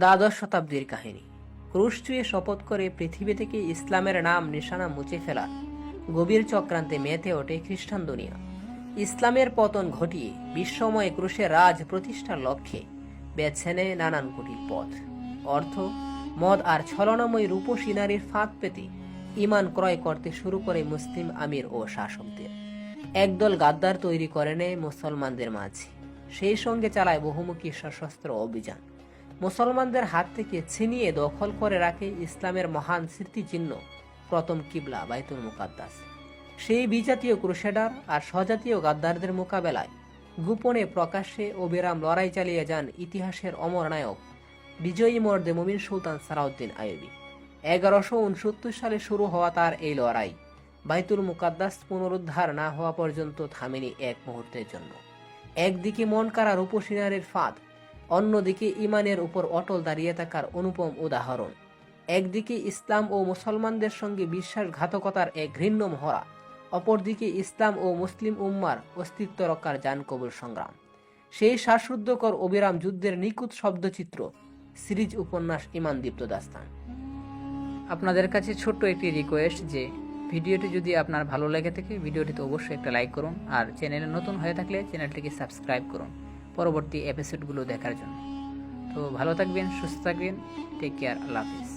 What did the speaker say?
দ্বাদশ শতাব্দীর কাহিনী। ক্রুশ চুয়ে শপথ করে পৃথিবী থেকে ইসলামের নাম নিশানা মুছে ফেলার গভীর চক্রান্তে মেতে ওঠে খ্রিস্টান দুনিয়া। ইসলামের পতন ঘটিয়ে বিশ্বময় ক্রুশের রাজ প্রতিষ্ঠার লক্ষ্যে বেছে নেয় নানান কুটিল পথ। অর্থ, মদ আর ছলনাময় রূপসী নারীর ফাঁদ পেতে ইমান ক্রয় করতে শুরু করে মুসলিম আমির ও শাসকদের। একদল গাদ্দার তৈরি করে নেয় মুসলমানদের মাঝে, সেই সঙ্গে চালায় বহুমুখী সশস্ত্র অভিযান। মুসলমানদের হাত থেকে ছিনিয়ে দখল করে রাখে ইসলামের মহান স্মৃতিচিহ্ন প্রথম কিবলা বাইতুল মুকাদ্দাস। সেই বিজাতীয় ক্রুসেডার আর স্বজাতীয় গাদ্দারদের মোকাবেলায় গোপনে প্রকাশ্যে অবিরাম লড়াই চালিয়ে যান ইতিহাসের অমর নায়ক বিজয়ী মর্দে মুমিন সুলতান সালাউদ্দিন আইয়ুবী। 1169 সালে শুরু হওয়া তার এই লড়াই বাইতুল মুকাদ্দাস পুনরুদ্ধার না হওয়া পর্যন্ত থামেনি এক মুহূর্তের জন্য। একদিকে মন কাড়া রূপসী নারীর ফাঁদ, অন্যদিকে ইমানের উপর অটল দাঁড়িয়ে থাকার অনুপম উদাহরণ। একদিকে ইসলাম ও মুসলমানদের সঙ্গে বিশ্বাসঘাতকতার এক ঘৃণ্য মহড়া, অপরদিকে ইসলাম ও মুসলিম উম্মার অস্তিত্ব রক্ষার জানকবুল সংগ্রাম। সেই শ্বাসরুদ্ধকর অবিরাম যুদ্ধের নিখুঁত শব্দচিত্র সিরিজ উপন্যাস ইমানদীপ্ত দাস্তান। আপনাদের কাছে ছোট্ট একটি রিকোয়েস্ট যে ভিডিওটি যদি আপনার ভালো লেগে থাকে ভিডিওটিতে অবশ্যই একটা লাইক করুন, আর চ্যানেলে নতুন হয়ে থাকলে চ্যানেলটিকে সাবস্ক্রাইব করুন পরবর্তী এপিসোডগুলো দেখার জন্য। তো ভালো থাকবেন, সুস্থ থাকবেন, টেক কেয়ার, আল্লাহ হাফিজ।